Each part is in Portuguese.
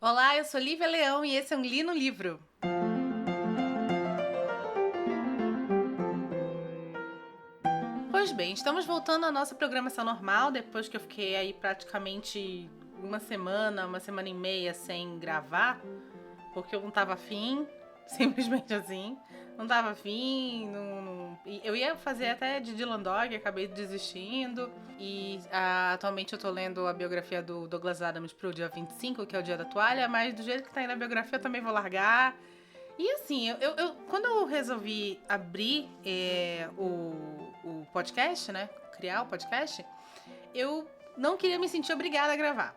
Olá, eu sou Lívia Leão e esse é um Li no Livro. Pois bem, estamos voltando à nossa programação normal, depois que eu fiquei aí praticamente uma semana e meia sem gravar, porque eu não tava afim, simplesmente assim. Não tava afim, eu ia fazer até de Dylan Dog, acabei desistindo. E atualmente eu tô lendo a biografia do Douglas Adams pro dia 25, que é o dia da toalha, mas do jeito que tá aí na biografia eu também vou largar. E assim, quando eu resolvi abrir o podcast, né? Criar o podcast, eu não queria me sentir obrigada a gravar.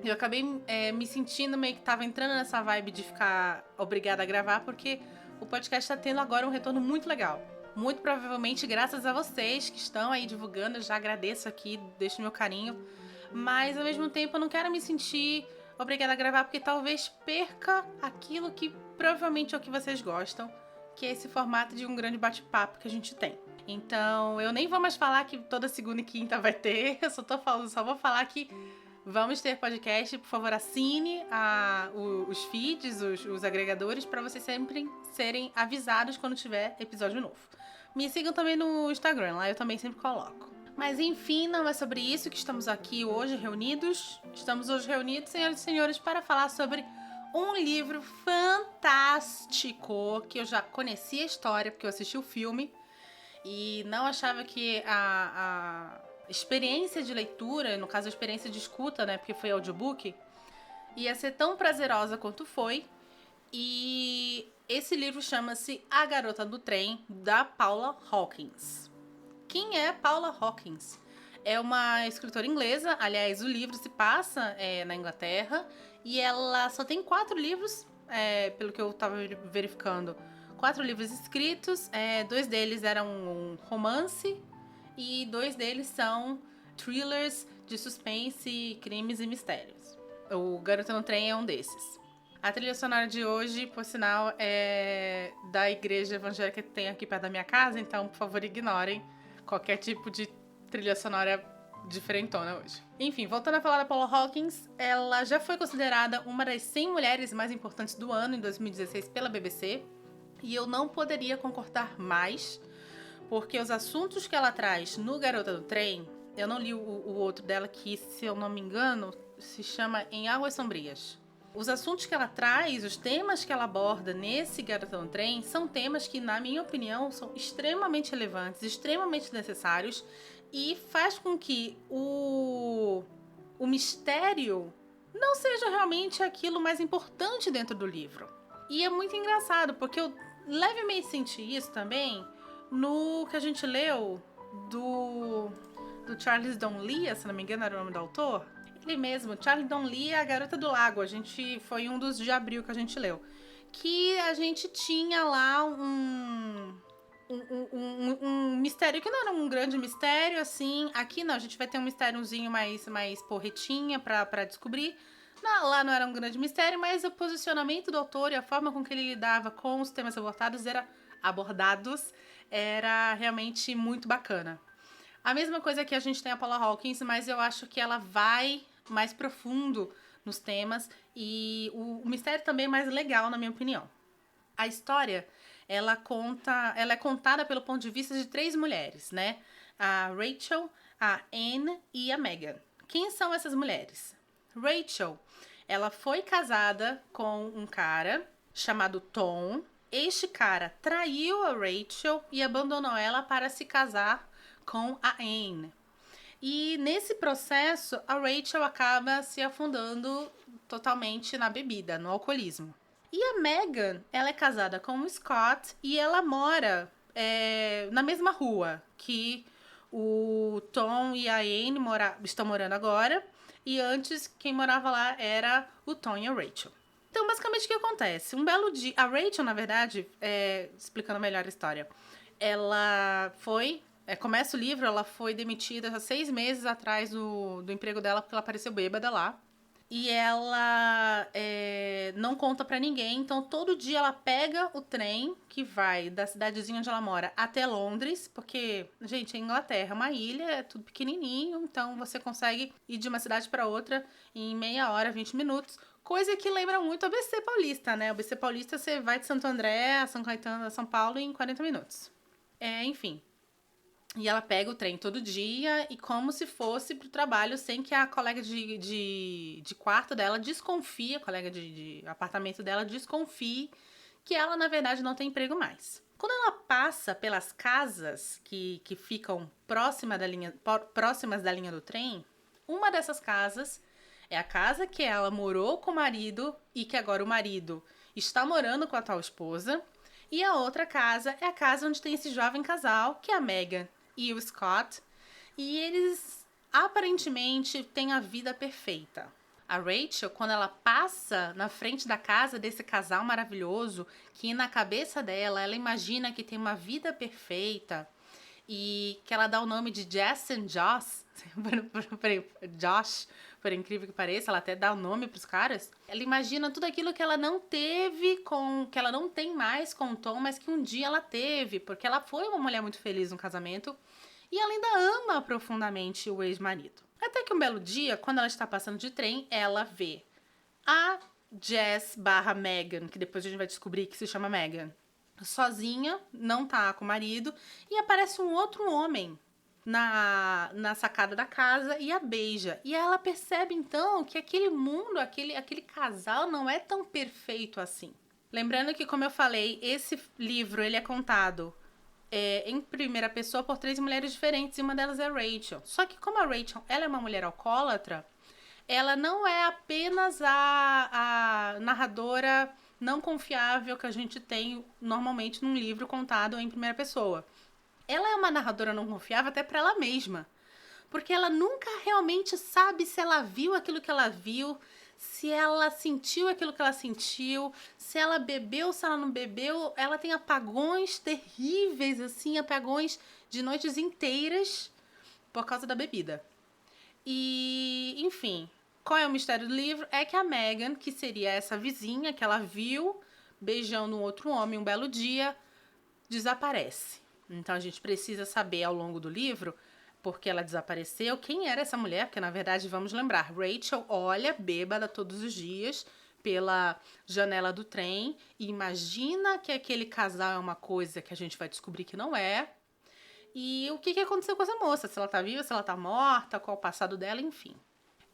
Eu acabei me sentindo meio que tava entrando nessa vibe de ficar obrigada a gravar, porque o podcast tá tendo agora um retorno muito legal. Muito provavelmente graças a vocês que estão aí divulgando, eu já agradeço aqui, deixo meu carinho. Mas ao mesmo tempo eu não quero me sentir obrigada a gravar, porque talvez perca aquilo que provavelmente é o que vocês gostam, que é esse formato de um grande bate-papo que a gente tem. Então eu nem vou mais falar que toda segunda e quinta vai ter, eu só vou falar que vamos ter podcast. Por favor, assine os feeds, os agregadores, para vocês sempre serem avisados quando tiver episódio novo. Me sigam também no Instagram, lá eu também sempre coloco. Mas enfim, não é sobre isso que estamos aqui hoje reunidos. Estamos hoje reunidos, senhoras e senhores, para falar sobre um livro fantástico que eu já conhecia a história, porque eu assisti o filme e não achava que a experiência de leitura, no caso a experiência de escuta, né, porque foi audiobook, ia ser tão prazerosa quanto foi. E esse livro chama-se A Garota do Trem, da Paula Hawkins. Quem é Paula Hawkins? É uma escritora inglesa, aliás, o livro se passa na Inglaterra, e ela só tem 4 livros, pelo que eu estava verificando. 4 livros escritos, 2 deles eram um romance, e 2 deles são thrillers de suspense, crimes e mistérios. O Garota no Trem é um desses. A trilha sonora de hoje, por sinal, é da igreja evangélica que tem aqui perto da minha casa, então, por favor, ignorem qualquer tipo de trilha sonora diferentona hoje. Enfim, voltando a falar da Paula Hawkins, ela já foi considerada uma das 100 mulheres mais importantes do ano em 2016 pela BBC, e eu não poderia concordar mais, porque os assuntos que ela traz no Garota do Trem, eu não li o outro dela, que, se eu não me engano, se chama Em Águas Sombrias. Os assuntos que ela traz, os temas que ela aborda nesse Garota no Trem, são temas que, na minha opinião, são extremamente relevantes, extremamente necessários, e faz com que o mistério não seja realmente aquilo mais importante dentro do livro. E é muito engraçado, porque eu levemente senti isso também no que a gente leu do Charles Donlea, se não me engano era o nome do autor. Ele mesmo, Charles Donlea, A Garota do Lago. Foi um dos de abril que a gente leu. Que a gente tinha lá um mistério que não era um grande mistério, assim. Aqui não, a gente vai ter um mistériozinho mais porretinha pra descobrir. Não, lá não era um grande mistério, mas o posicionamento do autor e a forma com que ele lidava com os temas abordados era realmente muito bacana. A mesma coisa que a gente tem a Paula Hawkins, mas eu acho que ela vai mais profundo nos temas e o mistério também é mais legal, na minha opinião. A história, ela é contada pelo ponto de vista de 3 mulheres, né? A Rachel, a Anne e a Megan. Quem são essas mulheres? Rachel, ela foi casada com um cara chamado Tom. Este cara traiu a Rachel e abandonou ela para se casar com a Anne. E nesse processo, a Rachel acaba se afundando totalmente na bebida, no alcoolismo. E a Megan, ela é casada com o Scott e ela mora na mesma rua que o Tom e a Anne estão morando agora. E antes, quem morava lá era o Tom e a Rachel. Então, basicamente, o que acontece? Um belo dia... A Rachel, na verdade, explicando melhor a história, ela foi... começa o livro, ela foi demitida há 6 meses atrás do emprego dela porque ela apareceu bêbada lá. E ela não conta pra ninguém, então todo dia ela pega o trem que vai da cidadezinha onde ela mora até Londres, porque, gente, a Inglaterra é uma ilha, é tudo pequenininho, então você consegue ir de uma cidade pra outra em meia hora, 20 minutos, Coisa que lembra muito o ABC Paulista, né? O ABC Paulista você vai de Santo André a São Caetano, a São Paulo em 40 minutos. Enfim. E ela pega o trem todo dia e como se fosse pro trabalho, sem que a colega de quarto dela desconfie, a colega de apartamento dela desconfie que ela, na verdade, não tem emprego mais. Quando ela passa pelas casas que ficam próximas da linha do trem, uma dessas casas é a casa que ela morou com o marido e que agora o marido está morando com a atual esposa. E a outra casa é a casa onde tem esse jovem casal, que é a Megan e o Scott. E eles aparentemente têm a vida perfeita. A Rachel, quando ela passa na frente da casa desse casal maravilhoso, que na cabeça dela, ela imagina que tem uma vida perfeita e que ela dá o nome de Jess and Josh, Josh, por incrível que pareça, ela até dá o nome pros caras. Ela imagina tudo aquilo que ela não teve que ela não tem mais com o Tom, mas que um dia ela teve, porque ela foi uma mulher muito feliz no casamento e ela ainda ama profundamente o ex-marido. Até que um belo dia, quando ela está passando de trem, ela vê a Jess / Megan, que depois a gente vai descobrir que se chama Megan, sozinha, não tá com o marido, e aparece um outro homem na sacada da casa e a beija. E ela percebe então que aquele mundo, aquele casal não é tão perfeito assim. Lembrando que, como eu falei, esse livro ele é contado em primeira pessoa por 3 mulheres diferentes e uma delas é a Rachel. Só que como a Rachel ela é uma mulher alcoólatra, ela não é apenas a narradora não confiável que a gente tem normalmente num livro contado em primeira pessoa. Ela é uma narradora não confiável até para ela mesma, porque ela nunca realmente sabe se ela viu aquilo que ela viu, se ela sentiu aquilo que ela sentiu, se ela bebeu, se ela não bebeu. Ela tem apagões terríveis, assim, apagões de noites inteiras por causa da bebida. E, enfim, qual é o mistério do livro? É que a Megan, que seria essa vizinha que ela viu beijando um outro homem um belo dia, desaparece. Então a gente precisa saber ao longo do livro porque ela desapareceu, quem era essa mulher, porque na verdade, vamos lembrar, Rachel olha bêbada todos os dias pela janela do trem e imagina que aquele casal é uma coisa que a gente vai descobrir que não é. E o que aconteceu com essa moça, se ela tá viva, se ela tá morta, qual o passado dela, enfim.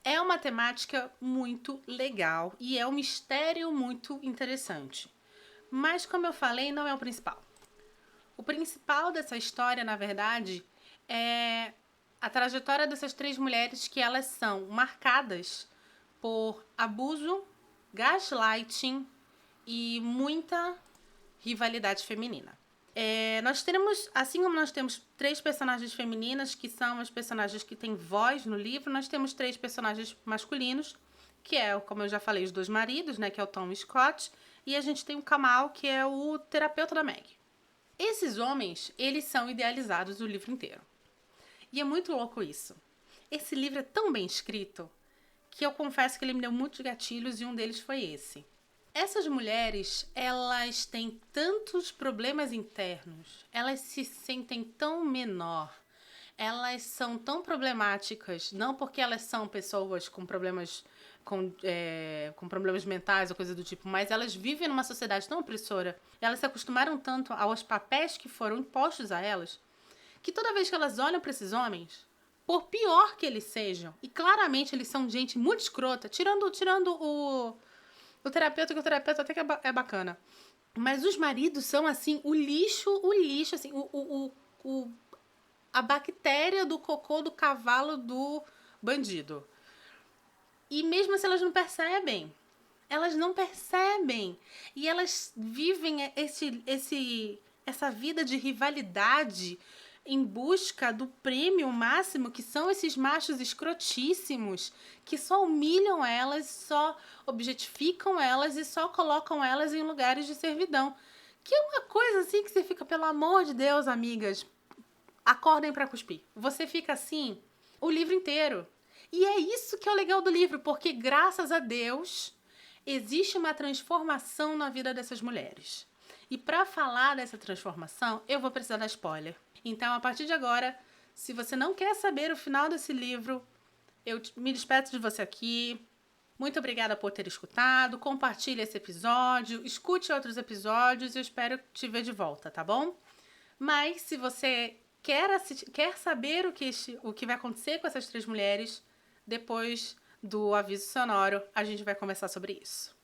É uma temática muito legal e é um mistério muito interessante. Mas, como eu falei, não é o principal. O principal dessa história, na verdade, é a trajetória dessas 3 mulheres que elas são marcadas por abuso, gaslighting e muita rivalidade feminina. Nós temos, assim como nós temos 3 personagens femininas, que são as personagens que têm voz no livro, nós temos 3 personagens masculinos, que é, como eu já falei, os 2 maridos, né, que é o Tom e o Scott, e a gente tem o Kamal, que é o terapeuta da Meg. Esses homens, eles são idealizados o livro inteiro. E é muito louco isso. Esse livro é tão bem escrito que eu confesso que ele me deu muitos gatilhos e um deles foi esse. Essas mulheres, elas têm tantos problemas internos, elas se sentem tão menor, elas são tão problemáticas, não porque elas são pessoas com problemas com problemas mentais ou coisa do tipo, mas elas vivem numa sociedade tão opressora, elas se acostumaram tanto aos papéis que foram impostos a elas, que toda vez que elas olham para esses homens, por pior que eles sejam, e claramente eles são gente muito escrota, tirando o terapeuta, que o terapeuta até que é bacana, mas os maridos são assim, o lixo, assim, a bactéria do cocô do cavalo do bandido. E mesmo assim elas não percebem. Elas não percebem. E elas vivem essa vida de rivalidade em busca do prêmio máximo, que são esses machos escrotíssimos, que só humilham elas, só objetificam elas e só colocam elas em lugares de servidão. Que é uma coisa assim que você fica, pelo amor de Deus, amigas, acordem pra cuspir. Você fica assim o livro inteiro. E é isso que é o legal do livro, porque graças a Deus existe uma transformação na vida dessas mulheres. E para falar dessa transformação, eu vou precisar dar spoiler. Então, a partir de agora, se você não quer saber o final desse livro, eu me despeço de você aqui. Muito obrigada por ter escutado, compartilhe esse episódio, escute outros episódios e eu espero te ver de volta, tá bom? Mas se você quer saber o que vai acontecer com essas 3 mulheres, depois do aviso sonoro, a gente vai conversar sobre isso.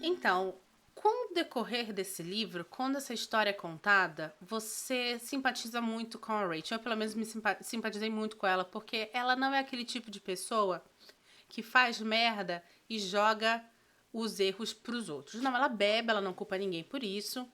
Então, com o decorrer desse livro, quando essa história é contada, você simpatiza muito com a Rachel. Eu, pelo menos, me simpatizei muito com ela, porque ela não é aquele tipo de pessoa que faz merda e joga os erros pros outros. Não, ela bebe, ela não culpa ninguém por isso.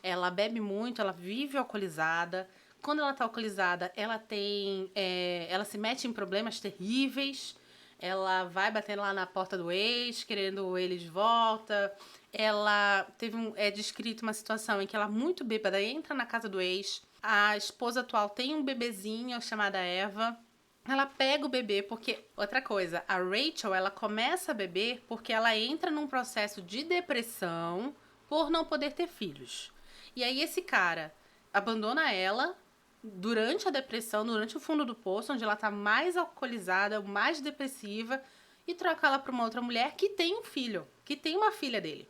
Ela bebe muito, ela vive alcoolizada. Quando ela tá alcoolizada, ela se mete em problemas terríveis. Ela vai batendo lá na porta do ex, querendo ele de volta. Ela é descrito uma situação em que ela, muito bêbada, entra na casa do ex. A esposa atual tem um bebezinho chamada Eva. Ela pega o bebê porque... Outra coisa, a Rachel, ela começa a beber porque ela entra num processo de depressão por não poder ter filhos. E aí esse cara abandona ela durante a depressão, durante o fundo do poço, onde ela tá mais alcoolizada, mais depressiva, e troca ela pra uma outra mulher que tem um filho, que tem uma filha dele.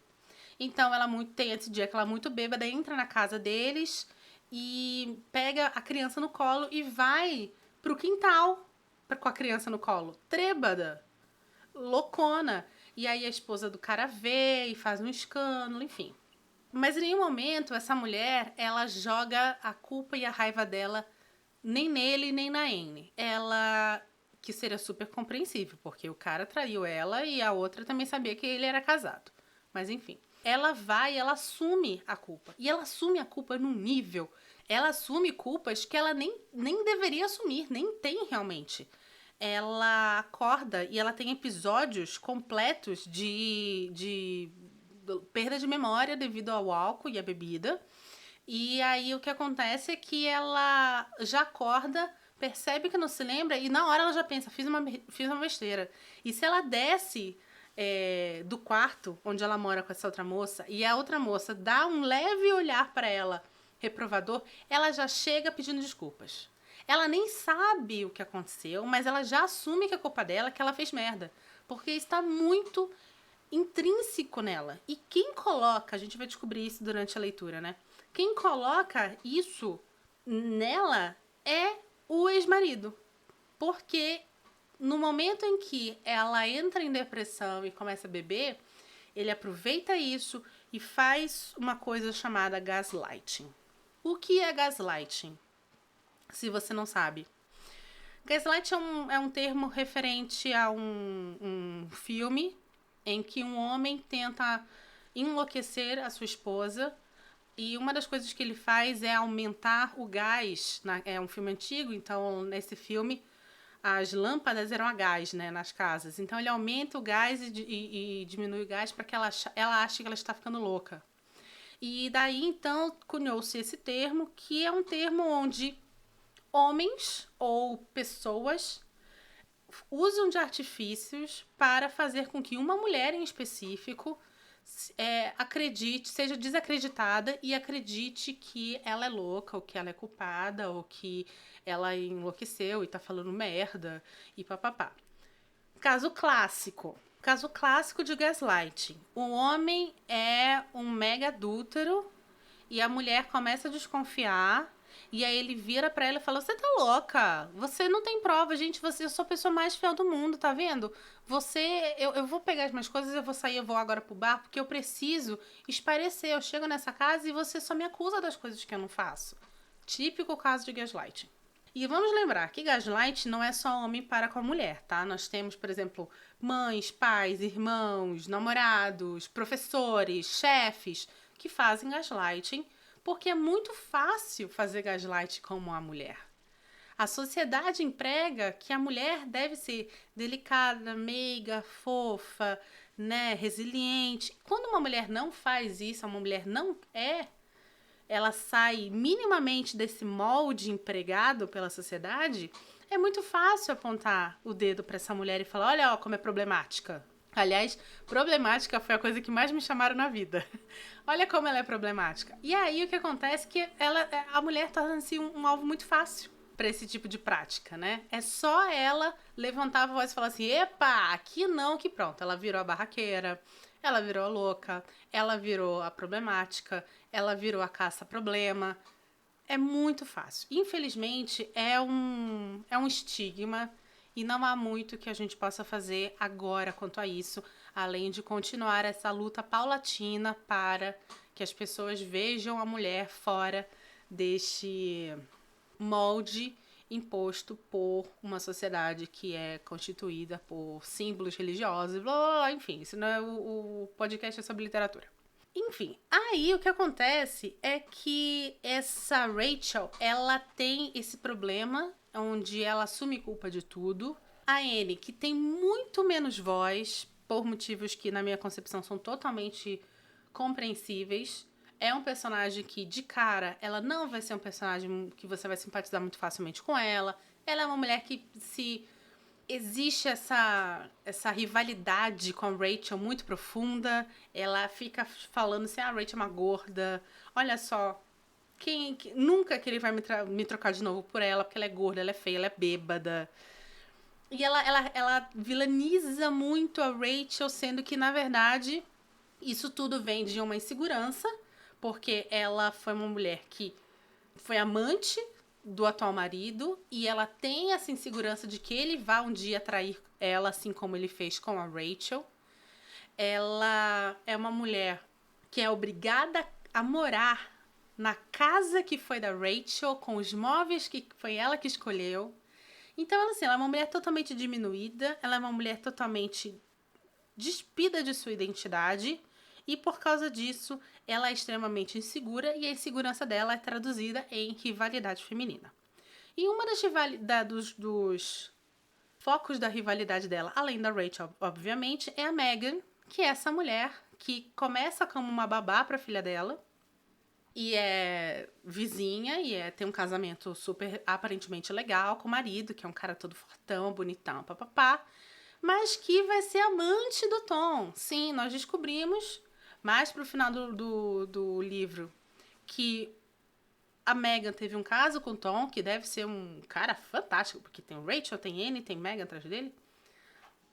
Então ela tem esse dia que ela é muito bêbada, entra na casa deles e pega a criança no colo e vai pro quintal com a criança no colo. Trêbada, loucona. E aí a esposa do cara vê e faz um escândalo, enfim. Mas em nenhum momento essa mulher, ela joga a culpa e a raiva dela nem nele, nem na Anne. Ela, que seria super compreensível, porque o cara traiu ela e a outra também sabia que ele era casado. Mas enfim, ela vai e ela assume a culpa. E ela assume a culpa num nível, ela assume culpas que ela nem deveria assumir, nem tem realmente. Ela acorda e ela tem episódios completos de perda de memória devido ao álcool e à bebida. E aí o que acontece é que ela já acorda, percebe que não se lembra e na hora ela já pensa, fiz uma besteira. E se ela desce do quarto onde ela mora com essa outra moça e a outra moça dá um leve olhar para ela, reprovador, ela já chega pedindo desculpas. Ela nem sabe o que aconteceu, mas ela já assume que é culpa dela, que ela fez merda. Porque está muito intrínseco nela. E quem coloca, a gente vai descobrir isso durante a leitura, né? Quem coloca isso nela é o ex-marido. Porque no momento em que ela entra em depressão e começa a beber, ele aproveita isso e faz uma coisa chamada gaslighting. O que é gaslighting? Se você não sabe. Gaslighting é um termo referente a um filme em que um homem tenta enlouquecer a sua esposa e uma das coisas que ele faz é aumentar o gás. É um filme antigo, então nesse filme as lâmpadas eram a gás, né, nas casas. Então ele aumenta o gás e diminui o gás para que ela ache que ela está ficando louca. E daí então cunhou-se esse termo, que é um termo onde homens ou pessoas usam de artifícios para fazer com que uma mulher em específico acredite, seja desacreditada e acredite que ela é louca, ou que ela é culpada, ou que ela enlouqueceu e tá falando merda e papapá. Caso clássico de gaslighting. O homem é um mega adúltero e a mulher começa a desconfiar. E aí ele vira pra ela e fala, você tá louca, você não tem prova, gente, eu sou a pessoa mais fiel do mundo, tá vendo? Eu vou pegar as minhas coisas, eu vou sair, eu vou agora pro bar, porque eu preciso espairecer, eu chego nessa casa e você só me acusa das coisas que eu não faço. Típico caso de gaslighting. E vamos lembrar que gaslighting não é só homem para com a mulher, tá? Nós temos, por exemplo, mães, pais, irmãos, namorados, professores, chefes que fazem gaslighting, porque é muito fácil fazer gaslight como a mulher. A sociedade emprega que a mulher deve ser delicada, meiga, fofa, né, resiliente. Quando uma mulher não faz isso, uma mulher não ela sai minimamente desse molde empregado pela sociedade, é muito fácil apontar o dedo para essa mulher e falar, olha como é problemática. Aliás, problemática foi a coisa que mais me chamaram na vida. Olha como ela é problemática. E aí o que acontece é que a mulher torna-se um alvo muito fácil. pra esse tipo de prática, né? É só ela levantar a voz e falar assim, epa, aqui não, que pronto. Ela virou a barraqueira, ela virou a louca, ela virou a problemática, ela virou a caça-problema. É muito fácil. Infelizmente, é um estigma e não há muito que a gente possa fazer agora quanto a isso, além de continuar essa luta paulatina para que as pessoas vejam a mulher fora deste molde imposto por uma sociedade que é constituída por símbolos religiosos, blá, blá, blá, enfim, isso não é o podcast é sobre literatura. Enfim, aí o que acontece é que essa Rachel, ela tem esse problema onde ela assume culpa de tudo. A Anne, que tem muito menos voz, por motivos que na minha concepção são totalmente compreensíveis. É um personagem que, de cara, ela não vai ser um personagem que você vai simpatizar muito facilmente com ela. Ela é uma mulher que se... Existe essa rivalidade com a Rachel muito profunda. Ela fica falando assim, a Rachel é uma gorda. Olha só, nunca que ele vai me trocar de novo por ela, porque ela é gorda, ela é feia, ela é bêbada. E ela vilaniza muito a Rachel, sendo que, na verdade, isso tudo vem de uma insegurança, porque ela foi uma mulher que foi amante do atual marido e ela tem essa insegurança de que ele vá um dia trair ela, assim como ele fez com a Rachel. Ela é uma mulher que é obrigada a morar na casa que foi da Rachel, com os móveis que foi ela que escolheu. Então, assim, ela é uma mulher totalmente diminuída, ela é uma mulher totalmente despida de sua identidade e, por causa disso, ela é extremamente insegura e a insegurança dela é traduzida em rivalidade feminina. E uma dos focos da rivalidade dela, além da Rachel, obviamente, é a Megan, que é essa mulher que começa como uma babá para a filha dela e é vizinha e tem um casamento super aparentemente legal com o marido, que é um cara todo fortão, bonitão, papapá, mas que vai ser amante do Tom. Sim, nós descobrimos mais pro final do livro que a Megan teve um caso com o Tom, que deve ser um cara fantástico, porque tem o Rachel, tem Anne, tem Megan atrás dele.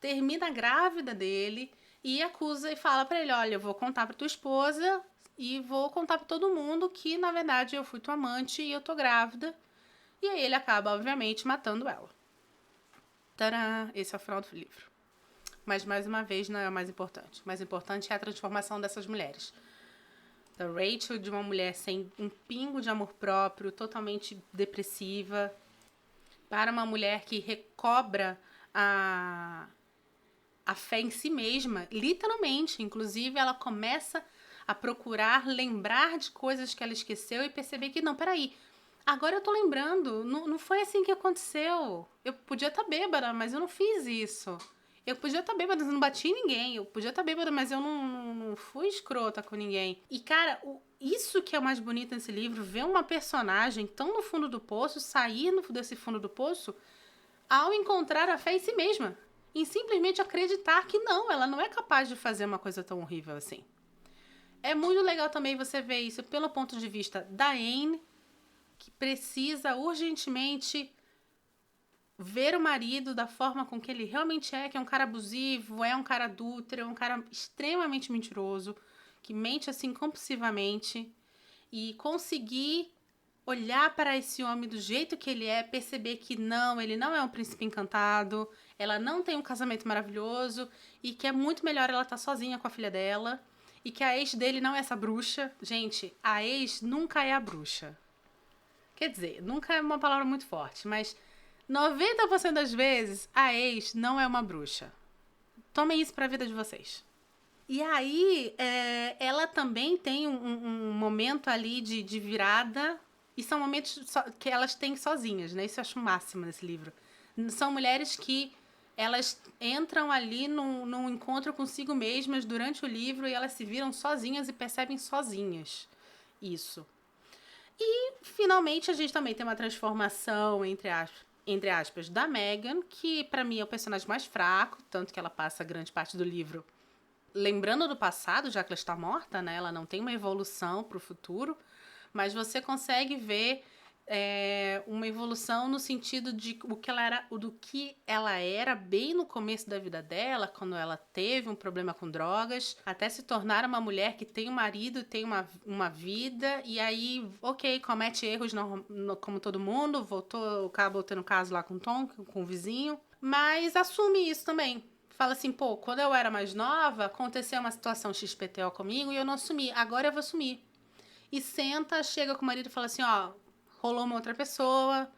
Termina grávida dele e acusa e fala pra ele, olha, eu vou contar pra tua esposa e vou contar pra todo mundo que, na verdade, eu fui tua amante e eu tô grávida. E aí ele acaba, obviamente, matando ela. Tadã! Esse é o final do livro. Mas, mais uma vez, não é o mais importante. O mais importante é a transformação dessas mulheres. Da Rachel, de uma mulher sem um pingo de amor próprio, totalmente depressiva, para uma mulher que recobra a fé em si mesma, literalmente. Inclusive, ela começa a procurar lembrar de coisas que ela esqueceu e perceber que, não, peraí, agora eu tô lembrando, não foi assim que aconteceu. Eu podia estar bêbada, mas eu não fiz isso. Eu podia estar bêbada, mas eu não bati em ninguém. Eu podia estar bêbada, mas eu não fui escrota com ninguém. E, cara, isso que é o mais bonito nesse livro, ver uma personagem tão no fundo do poço, sair desse fundo do poço, ao encontrar a fé em si mesma. Em simplesmente acreditar que não, ela não é capaz de fazer uma coisa tão horrível assim. É muito legal também você ver isso pelo ponto de vista da Anne, que precisa urgentemente ver o marido da forma com que ele realmente é, que é um cara abusivo, é um cara adúltero, é um cara extremamente mentiroso, que mente assim compulsivamente, e conseguir olhar para esse homem do jeito que ele é, perceber que não, ele não é um príncipe encantado, ela não tem um casamento maravilhoso e que é muito melhor ela estar sozinha com a filha dela e que a ex dele não é essa bruxa. Gente, a ex nunca é a bruxa. Quer dizer, nunca é uma palavra muito forte, mas 90% das vezes a ex não é uma bruxa. Tomem isso para a vida de vocês. E aí, ela também tem um momento ali de virada. E são momentos que elas têm sozinhas, né? Isso eu acho o máximo nesse livro. São mulheres que elas entram ali num encontro consigo mesmas durante o livro e elas se viram sozinhas e percebem sozinhas isso. E, finalmente, a gente também tem uma transformação, entre aspas, da Megan, que pra mim é o personagem mais fraco, tanto que ela passa grande parte do livro lembrando do passado, já que ela está morta, né? Ela não tem uma evolução pro futuro, mas você consegue ver uma evolução no sentido de do que ela era bem no começo da vida dela, quando ela teve um problema com drogas, até se tornar uma mulher que tem um marido, tem uma vida, e aí, comete erros como todo mundo, acabou tendo caso lá com o Tom, com o vizinho, mas assume isso também. Fala assim, quando eu era mais nova, aconteceu uma situação XPTO comigo e eu não assumi, agora eu vou assumir. E chega com o marido e fala assim, rolou uma outra pessoa,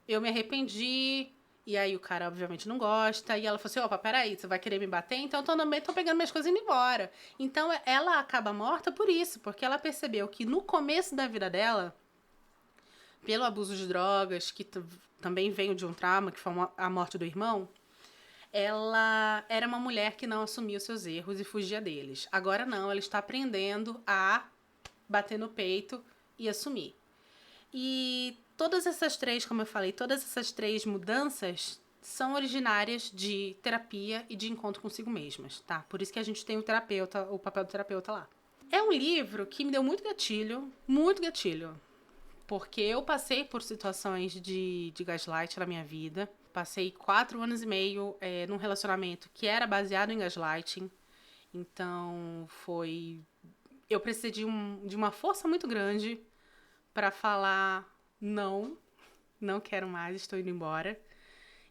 eu me arrependi, e aí o cara obviamente não gosta, e ela falou assim, opa, peraí, você vai querer me bater? Então eu tô pegando minhas coisas e indo embora. Então ela acaba morta por isso, porque ela percebeu que no começo da vida dela, pelo abuso de drogas, que também veio de um trauma, que foi a morte do irmão, ela era uma mulher que não assumia os seus erros e fugia deles. Agora não, ela está aprendendo a bater no peito e assumir. E todas essas três, como eu falei, todas essas três mudanças são originárias de terapia e de encontro consigo mesmas, tá? Por isso que a gente tem o papel do terapeuta lá. É um livro que me deu muito gatilho, porque eu passei por situações de gaslight na minha vida. Passei 4 anos e meio num relacionamento que era baseado em gaslighting. Então, eu precisei de uma força muito grande para falar não quero mais, estou indo embora.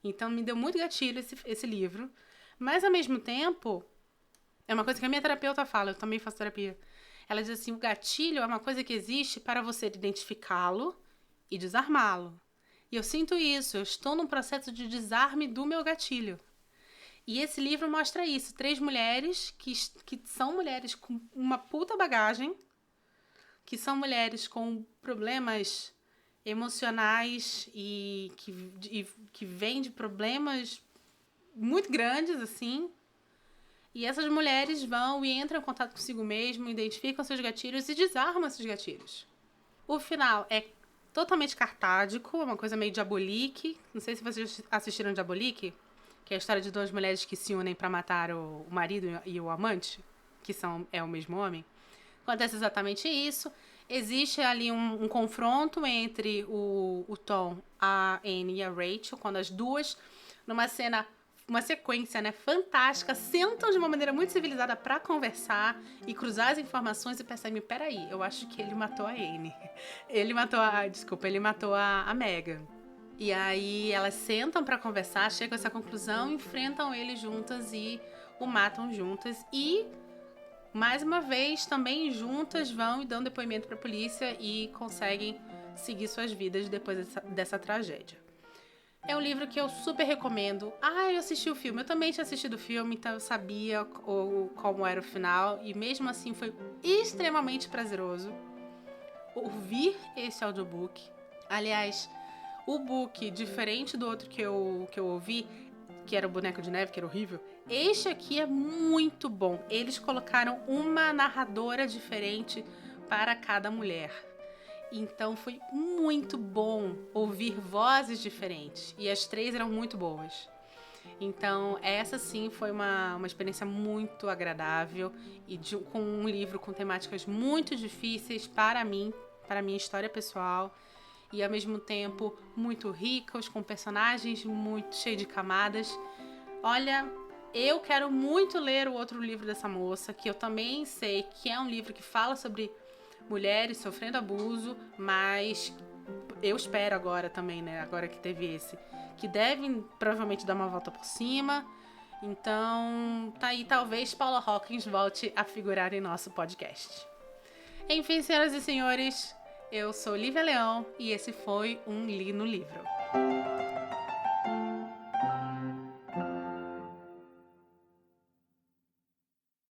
Então, me deu muito gatilho esse livro. Mas, ao mesmo tempo, é uma coisa que a minha terapeuta fala, eu também faço terapia. Ela diz assim, o gatilho é uma coisa que existe para você identificá-lo e desarmá-lo. E eu sinto isso, eu estou num processo de desarme do meu gatilho. E esse livro mostra isso. 3 mulheres que são mulheres com uma puta bagagem, que são mulheres com problemas emocionais e que vêm de problemas muito grandes, assim. E essas mulheres vão e entram em contato consigo mesmo, identificam seus gatilhos e desarmam esses gatilhos. O final é totalmente cartádico, é uma coisa meio Diabolique. Não sei se vocês assistiram Diabolique, que é a história de 2 mulheres que se unem para matar o marido e o amante, que é o mesmo homem. Acontece exatamente isso. Existe ali um confronto entre o Tom, a Anne e a Rachel, quando as duas, numa cena, uma sequência, né, fantástica, sentam de uma maneira muito civilizada para conversar e cruzar as informações e percebem, peraí, eu acho que ele matou a Anne. Ele matou a Megan. E aí elas sentam para conversar, chegam a essa conclusão, enfrentam ele juntas e o matam juntas. E, mais uma vez, também juntas vão e dão depoimento para a polícia e conseguem seguir suas vidas depois dessa tragédia. É um livro que eu super recomendo. Eu assisti o filme. Eu também tinha assistido o filme, então eu sabia como era o final. E mesmo assim foi extremamente prazeroso ouvir esse audiobook. Aliás, o book, diferente do outro que eu ouvi, que era o Boneco de Neve, que era horrível, este aqui é muito bom. Eles colocaram uma narradora diferente para cada mulher. Então foi muito bom ouvir vozes diferentes. E as 3 eram muito boas. Então essa sim foi uma experiência muito agradável e com um livro com temáticas muito difíceis para mim, para a minha história pessoal. E ao mesmo tempo muito ricos, com personagens muito cheios de camadas. Olha, eu quero muito ler o outro livro dessa moça, que eu também sei que é um livro que fala sobre mulheres sofrendo abuso, mas eu espero agora também, né, agora que teve esse, que devem provavelmente dar uma volta por cima. Então, tá aí, talvez Paula Hawkins volte a figurar em nosso podcast. Enfim, senhoras e senhores, eu sou Lívia Leão e esse foi um Li no Livro.